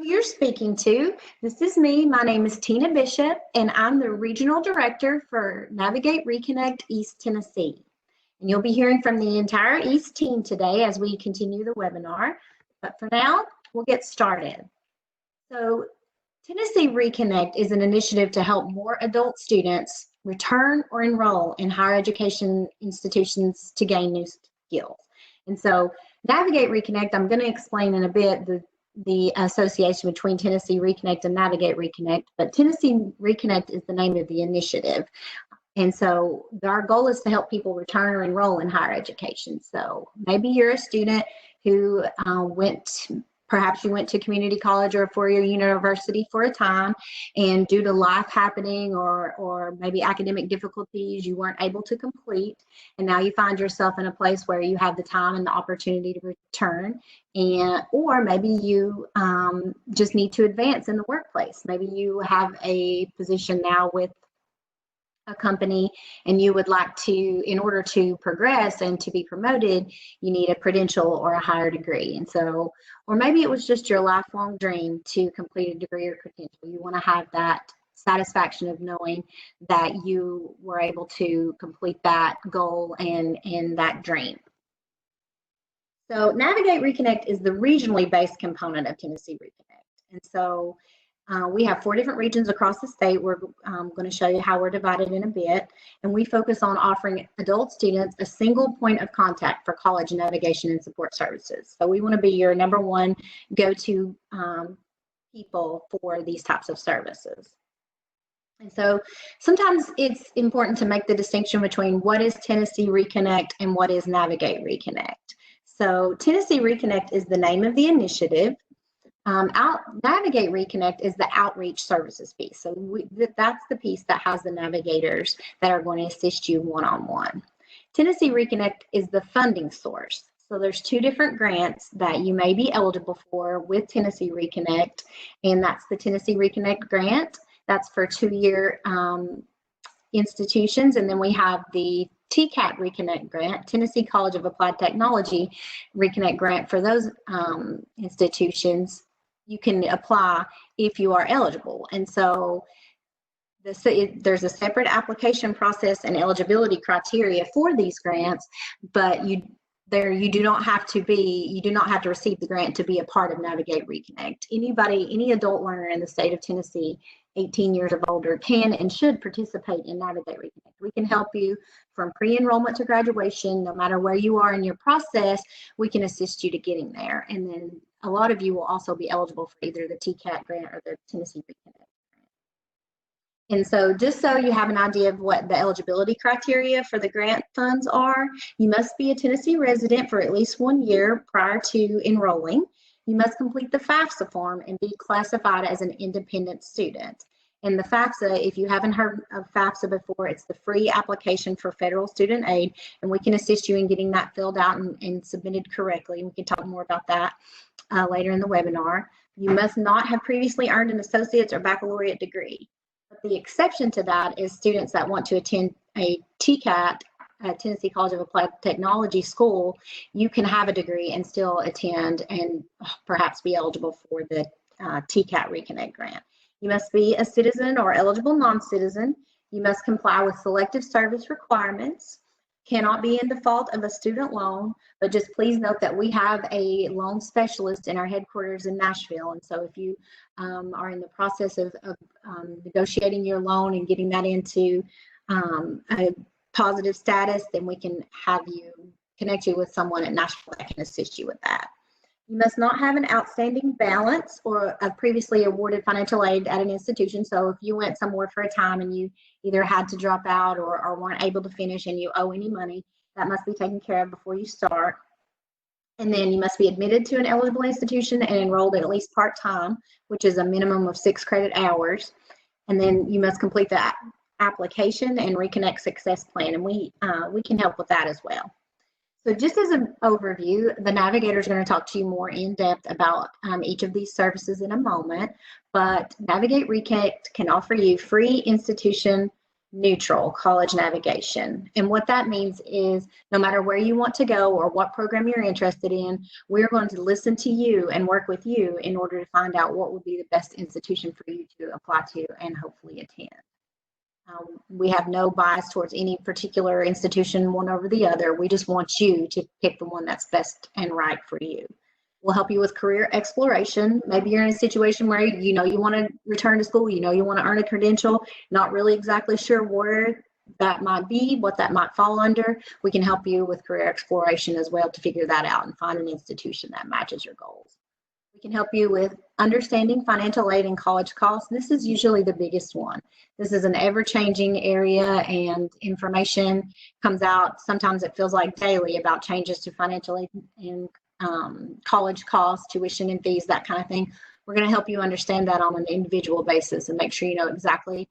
you're speaking to. This is me. My name is Tina Bishop, and I'm the Regional Director for Navigate Reconnect East Tennessee. And you'll be hearing from the entire East team today as we continue the webinar. But for now, we'll get started. So Tennessee Reconnect is an initiative to help more adult students return or enroll in higher education institutions to gain new skills. And so Navigate Reconnect, I'm going to explain in a bit the association between Tennessee Reconnect and Navigate Reconnect, but Tennessee Reconnect is the name of the initiative. And so our goal is to help people return or enroll in higher education. So maybe you're a student who perhaps you went to community college or a four-year university for a time, and due to life happening or maybe academic difficulties, you weren't able to complete, and now you find yourself in a place where you have the time and the opportunity to return, or maybe you just need to advance in the workplace. Maybe you have a position now with a company and you would like to, in order to progress and to be promoted, you need a credential or a higher degree. And so, or maybe it was just your lifelong dream to complete a degree or credential. You want to have that satisfaction of knowing that you were able to complete that goal and that dream. So Navigate Reconnect is the regionally based component of Tennessee Reconnect. And so we have 4 different regions across the state. We're going to show you how we're divided in a bit. And we focus on offering adult students a single point of contact for college navigation and support services. So we want to be your #1 go-to people for these types of services. And so sometimes it's important to make the distinction between what is Tennessee Reconnect and what is Navigate Reconnect. So Tennessee Reconnect is the name of the initiative. Navigate Reconnect is the outreach services piece. So that's the piece that has the navigators that are going to assist you one-on-one. Tennessee Reconnect is the funding source. So there's 2 different grants that you may be eligible for with Tennessee Reconnect, and that's the Tennessee Reconnect grant. That's for 2-year institutions, and then we have the TCAT Reconnect grant, Tennessee College of Applied Technology Reconnect grant. For those institutions, you can apply if you are eligible. And so there's a separate application process and eligibility criteria for these grants, but you do not have to receive the grant to be a part of Navigate Reconnect. Any adult learner in the state of Tennessee 18 years of older can and should participate in Navigate Reconnect. We can help you from pre-enrollment to graduation. No matter where you are in your process, we can assist you to getting there. And then a lot of you will also be eligible for either the TCAT grant or the Tennessee Reconnect grant. And so just so you have an idea of what the eligibility criteria for the grant funds are, you must be a Tennessee resident for at least 1 year prior to enrolling. You must complete the FAFSA form and be classified as an independent student. And the FAFSA, if you haven't heard of FAFSA before, it's the free application for federal student aid, and we can assist you in getting that filled out and submitted correctly. We can talk more about that later in the webinar. You must not have previously earned an associate's or baccalaureate degree. But the exception to that is students that want to attend a TCAT, Tennessee College of Applied Technology school. You can have a degree and still attend and perhaps be eligible for the TCAT Reconnect grant. You must be a citizen or eligible non-citizen. You must comply with selective service requirements. Cannot be in default of a student loan, but just please note that we have a loan specialist in our headquarters in Nashville. And so if you are in the process of negotiating your loan and getting that into a positive status, then we can have you connect you with someone at Nashville that can assist you with that. You must not have an outstanding balance or a previously awarded financial aid at an institution. So if you went somewhere for a time and you either had to drop out or weren't able to finish and you owe any money, that must be taken care of before you start. And then you must be admitted to an eligible institution and enrolled at least part-time, which is a minimum of 6 credit hours. And then you must complete the application and Reconnect Success Plan, and we can help with that as well. So just as an overview, the navigator is going to talk to you more in depth about each of these services in a moment, but Navigate Reconnect can offer you free institution neutral college navigation. And what that means is no matter where you want to go or what program you're interested in, we're going to listen to you and work with you in order to find out what would be the best institution for you to apply to and hopefully attend. We have no bias towards any particular institution, one over the other. We just want you to pick the one that's best and right for you. We'll help you with career exploration. Maybe you're in a situation where you want to return to school, you want to earn a credential, not really exactly sure where that might be, what that might fall under. We can help you with career exploration as well to figure that out and find an institution that matches your goals. We can help you with understanding financial aid and college costs. This is usually the biggest one. This is an ever-changing area, and information comes out. Sometimes it feels like daily about changes to financial aid and college costs, tuition and fees, that kind of thing. We're going to help you understand that on an individual basis and make sure you know exactly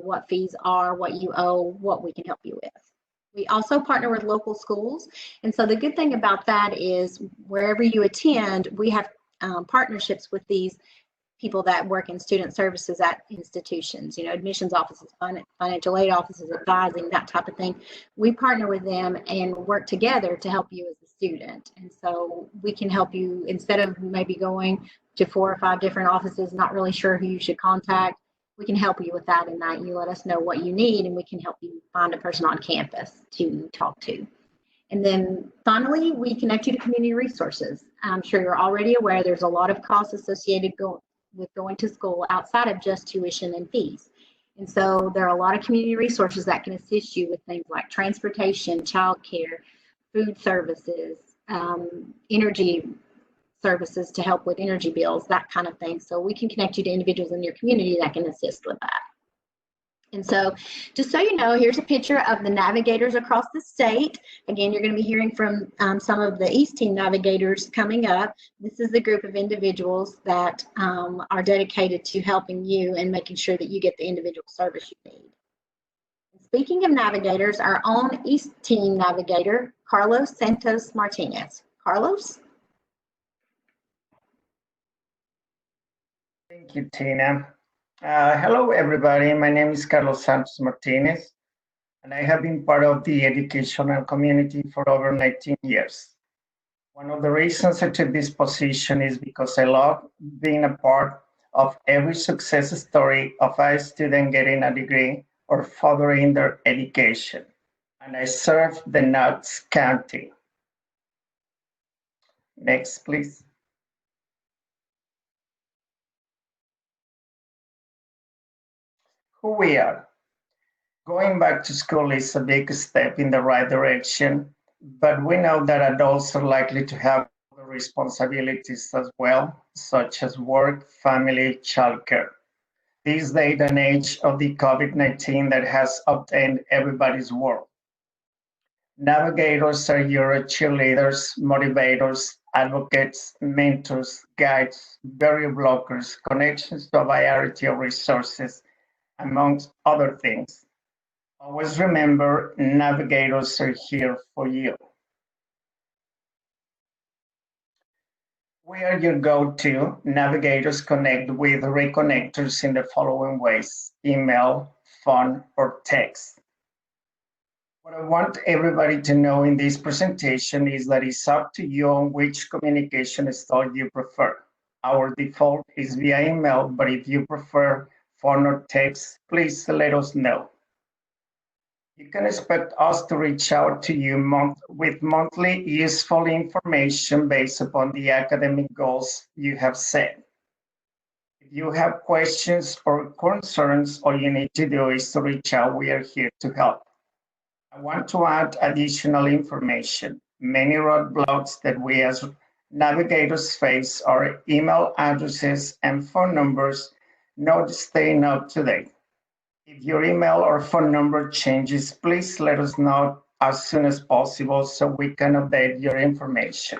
what fees are, what you owe, what we can help you with. We also partner with local schools. And so the good thing about that is wherever you attend, we have partnerships with these people that work in student services at institutions, admissions offices, financial aid offices, advising, that type of thing. We partner with them and work together to help you as a student. And so we can help you instead of maybe going to 4 or 5 different offices, not really sure who you should contact. We can help you with that in that you let us know what you need, and we can help you find a person on campus to talk to. And then finally, we connect you to community resources. I'm sure you're already aware there's a lot of costs associated with going to school outside of just tuition and fees. And so there are a lot of community resources that can assist you with things like transportation, childcare, food services, energy services to help with energy bills, that kind of thing. So we can connect you to individuals in your community that can assist with that. And so just so you know, here's a picture of the navigators across the state. Again, you're going to be hearing from some of the East Team navigators coming up. This is the group of individuals that are dedicated to helping you and making sure that you get the individual service you need. Speaking of navigators, our own East Team navigator, Carlos Santos Martinez. Carlos? Thank you, Tina. Hello, everybody. My name is Carlos Santos Martinez, and I have been part of the educational community for over 19 years. One of the reasons I took this position is because I love being a part of every success story of a student getting a degree or furthering their education. And I serve the Knox County. Next, please. Who we are. Going back to school is a big step in the right direction, but we know that adults are likely to have other responsibilities as well, such as work, family, childcare. This day and age of the COVID-19 that has upended everybody's world. Navigators are your cheerleaders, motivators, advocates, mentors, guides, barrier blockers, connections to a variety of resources, amongst other things. Always remember, navigators are here for you. We are your go-to. Navigators connect with reconnectors in the following ways: email, phone, or text. What I want everybody to know in this presentation is that it's up to you on which communication style you prefer. Our default is via email, but if you prefer phone or text, please let us know. You can expect us to reach out to you with monthly useful information based upon the academic goals you have set. If you have questions or concerns, all you need to do is to reach out. We are here to help. I want to add additional information. Many roadblocks that we as navigators face are email addresses and phone numbers not staying up to date. If your email or phone number changes, please let us know as soon as possible so we can update your information.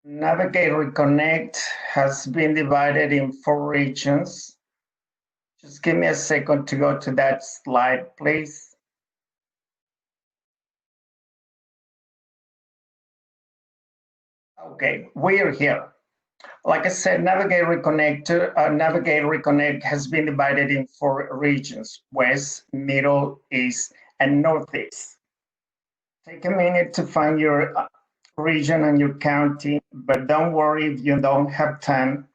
Navigator Reconnect has been divided in 4 regions. Just give me a second to go to that slide, please. Okay, we're here. Like I said, Navigator Reconnect has been divided in 4 regions: West, Middle, East, and Northeast. Take a minute to find your region and your county, but don't worry if you don't have time,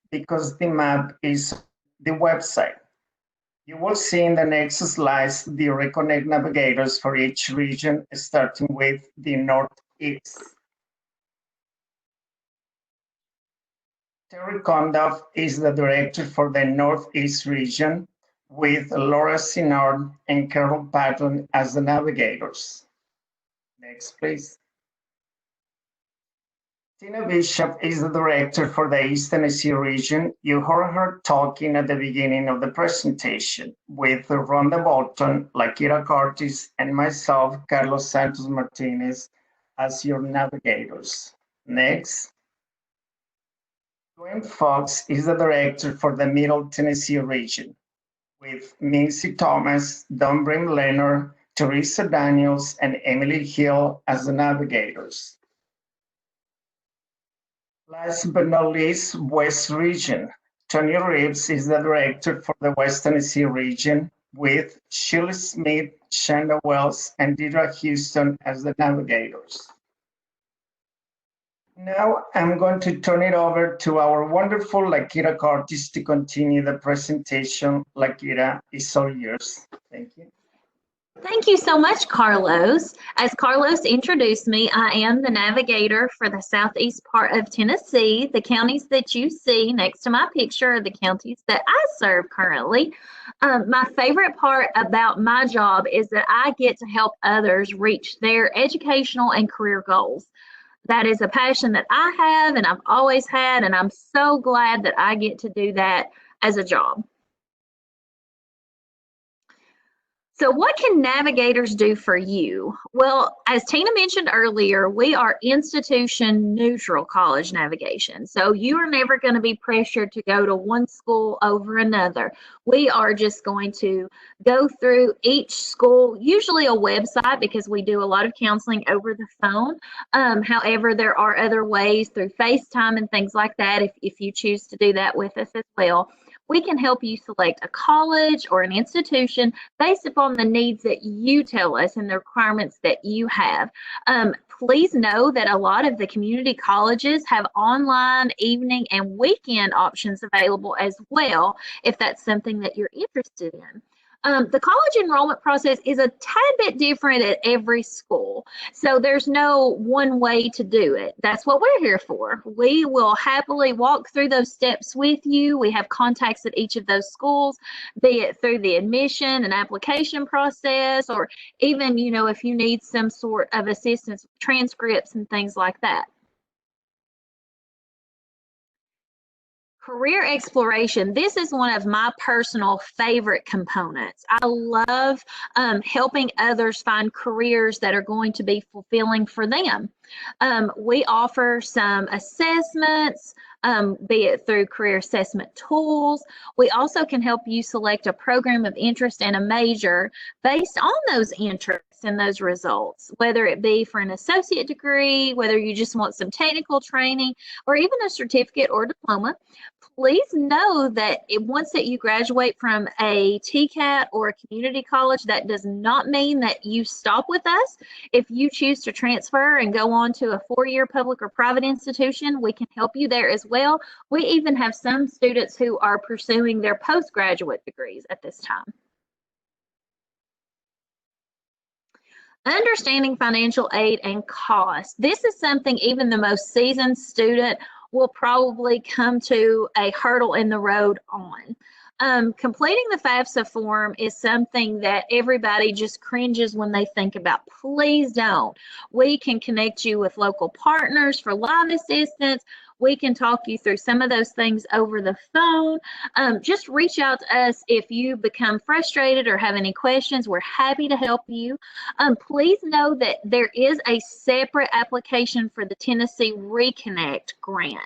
because the map is the website. You will see in the next slides the Reconnect Navigators for each region, starting with the Northeast. Terry Conduff is the director for the Northeast region, with Laura Sinard and Carol Patton as the navigators. Next, please. Tina Bishop is the director for the East Tennessee region. You heard her talking at the beginning of the presentation, with Rhonda Bolton, Lakira Curtis, and myself, Carlos Santos Martinez, as your navigators. Next. Dwayne Fox is the director for the Middle Tennessee region, with Mincy Thomas, Don Brim Leonard, Teresa Daniels, and Emily Hill as the navigators. Last but not least, West region. Tony Reeves is the director for the West Tennessee region, with Shirley Smith, Shanda Wells, and Deidre Houston as the navigators. Now I'm going to turn it over to our wonderful Lakira Curtis to continue the presentation. Lakira, it's all yours. Thank you. Thank you so much, Carlos. As Carlos introduced me, I am the navigator for the southeast part of Tennessee. The counties that you see next to my picture are the counties that I serve currently. My favorite part about my job is that I get to help others reach their educational and career goals. That is a passion that I have and I've always had, and I'm so glad that I get to do that as a job. So what can navigators do for you? Well, as Tina mentioned earlier, we are institution neutral college navigation. So you are never going to be pressured to go to one school over another. We are just going to go through each school, usually a website, because we do a lot of counseling over the phone. However, there are other ways through FaceTime and things like that if you choose to do that with us as well. We can help you select a college or an institution based upon the needs that you tell us and the requirements that you have. Please know that a lot of the community colleges have online, evening, and weekend options available as well, if that's something that you're interested in. The college enrollment process is a tad bit different at every school. So there's no one way to do it. That's what we're here for. We will happily walk through those steps with you. We have contacts at each of those schools, be it through the admission and application process, or even, if you need some sort of assistance, transcripts and things like that. Career exploration. This is one of my personal favorite components. I love helping others find careers that are going to be fulfilling for them. We offer some assessments, be it through career assessment tools. We also can help you select a program of interest and a major based on those interests and those results, whether it be for an associate degree, whether you just want some technical training, or even a certificate or diploma. Please know that once that you graduate from a TCAT or a community college, that does not mean that you stop with us. If you choose to transfer and go on to a 4-year public or private institution, we can help you there as well. We even have some students who are pursuing their postgraduate degrees at this time. Understanding financial aid and cost. This is something even the most seasoned student will probably come to a hurdle in the road on. Completing the FAFSA form is something that everybody just cringes when they think about. Please don't. We can connect you with local partners for live assistance. We can talk you through some of those things over the phone. Just reach out to us if you become frustrated or have any questions. We're happy to help you. Please know that there is a separate application for the Tennessee Reconnect grant.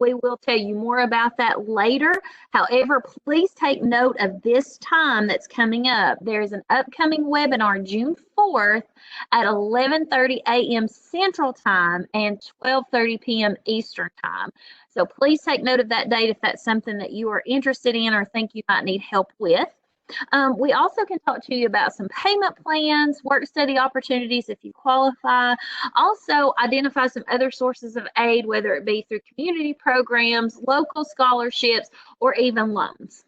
We will tell you more about that later. However, please take note of this time that's coming up. There's an upcoming webinar June 4th at 11:30 a.m. Central Time and 12:30 p.m. Eastern Time. So please take note of that date if that's something that you are interested in or think you might need help with. We also can talk to you about some payment plans, work study opportunities if you qualify. Also, identify some other sources of aid, whether it be through community programs, local scholarships, or even loans.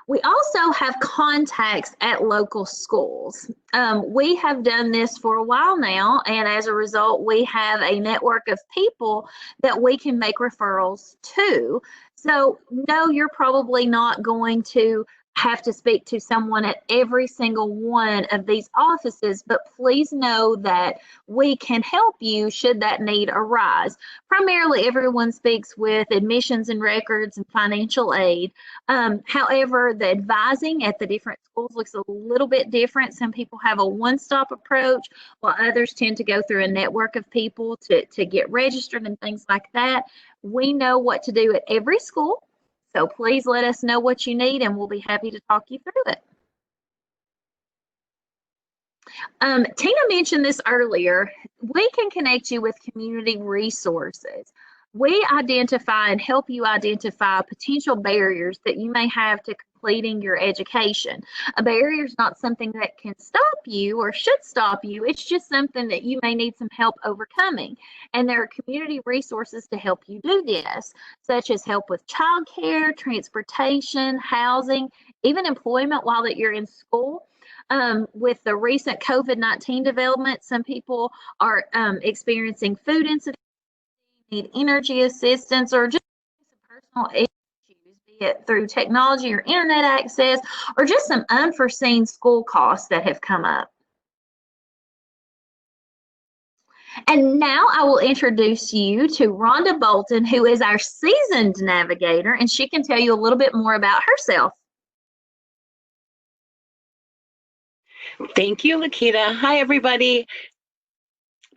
We also have contacts at local schools. We have done this for a while now, and as a result, we have a network of people that we can make referrals to. So, no, you're probably not going to have to speak to someone at every single one of these offices, but please know that we can help you should that need arise. Primarily, everyone speaks with admissions and records and financial aid. However, the advising at the different schools looks a little bit different. Some people have a one-stop approach, while others tend to go through a network of people to get registered and things like that. We know what to do at every school, so please let us know what you need and we'll be happy to talk you through it. Tina mentioned this earlier. We can connect you with community resources. We identify and help you identify potential barriers that you may have to completing your education. A barrier is not something that can stop you or should stop you. It's just something that you may need some help overcoming. And there are community resources to help you do this, such as help with childcare, transportation, housing, even employment while that you're in school. With the recent COVID-19 development, some people are experiencing food insecurity, need energy assistance, or just some personal issues, be it through technology or internet access, or just some unforeseen school costs that have come up. And now I will introduce you to Rhonda Bolton, who is our seasoned navigator, and she can tell you a little bit more about herself. Thank you, Lakita. Hi, everybody.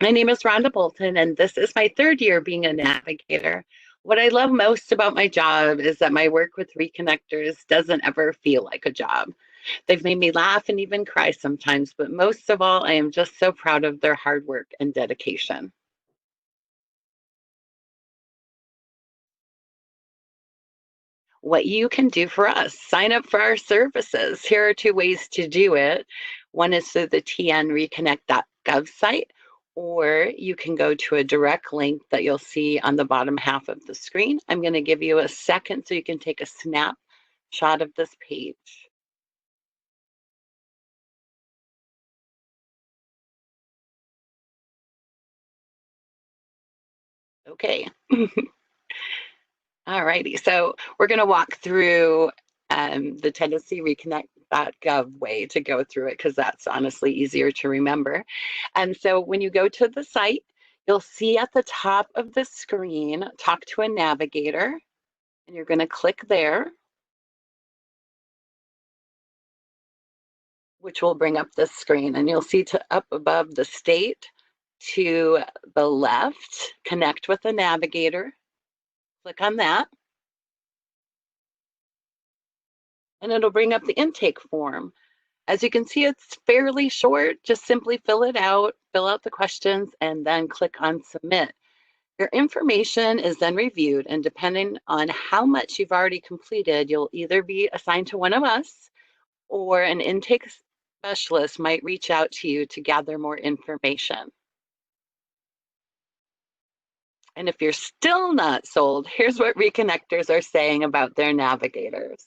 My name is Rhonda Bolton, and this is my 3rd year being a navigator. What I love most about my job is that my work with Reconnectors doesn't ever feel like a job. They've made me laugh and even cry sometimes, but most of all, I am just so proud of their hard work and dedication. What you can do for us: sign up for our services. Here are 2 ways to do it. One is through the TN Reconnect.gov site, or you can go to a direct link that you'll see on the bottom half of the screen. I'm going to give you a second so you can take a snapshot of this page. Okay. All righty. So we're going to walk through the Tennessee Reconnect.gov way to go through it, because that's honestly easier to remember. And so when you go to the site, you'll see at the top of the screen, talk to a navigator, and you're going to click there, which will bring up this screen. And you'll see up above the state to the left, connect with a navigator. Click on that. And it'll bring up the intake form. As you can see, it's fairly short. Just simply fill it out, fill out the questions, and then click on submit. Your information is then reviewed, and depending on how much you've already completed, you'll either be assigned to one of us, or an intake specialist might reach out to you to gather more information. And if you're still not sold, here's what Reconnectors are saying about their navigators.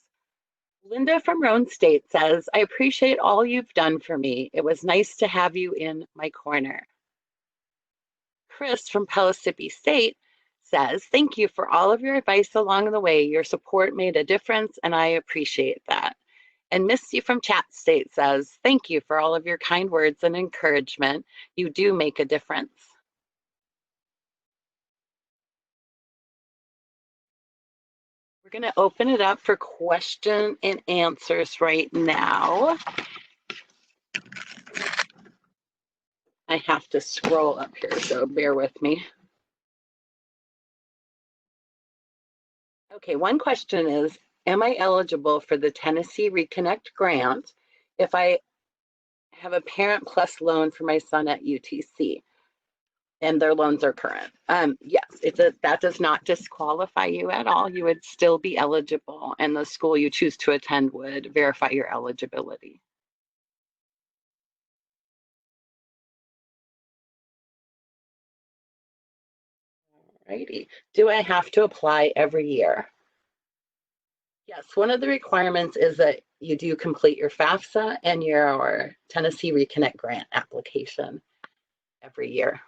Linda from Roan State says, I appreciate all you've done for me. It was nice to have you in my corner. Chris from Pellissippi State says, thank you for all of your advice along the way. Your support made a difference, and I appreciate that. And Misty from Chat State says, thank you for all of your kind words and encouragement. You do make a difference. We're going to open it up for question and answers right now. I have to scroll up here, so bear with me. Okay, one question is, am I eligible for the Tennessee Reconnect grant if I have a Parent Plus loan for my son at UTC and their loans are current? Yes, that does not disqualify you at all. You would still be eligible, and the school you choose to attend would verify your eligibility. Alrighty. Do I have to apply every year? Yes, one of the requirements is that you do complete your FAFSA and your Tennessee Reconnect grant application every year.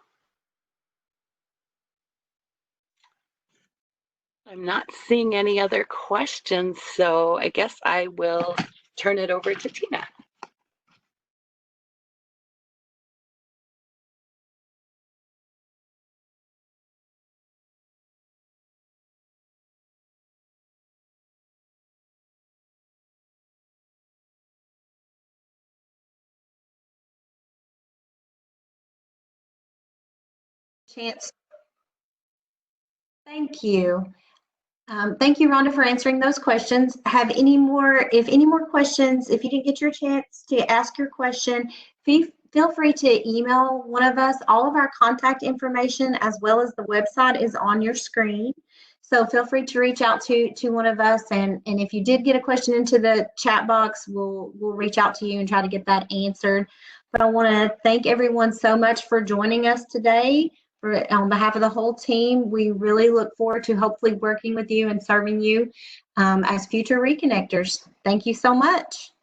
I'm not seeing any other questions, so I guess I will turn it over to Tina. Chance. Thank you. Thank you, Rhonda, for answering those questions. If any more questions, if you didn't get your chance to ask your question, feel free to email one of us. All of our contact information as well as the website is on your screen. So feel free to reach out to one of us. And if you did get a question into the chat box, we'll reach out to you and try to get that answered. But I want to thank everyone so much for joining us today. On behalf of the whole team, we really look forward to hopefully working with you and serving you as future reconnectors. Thank you so much.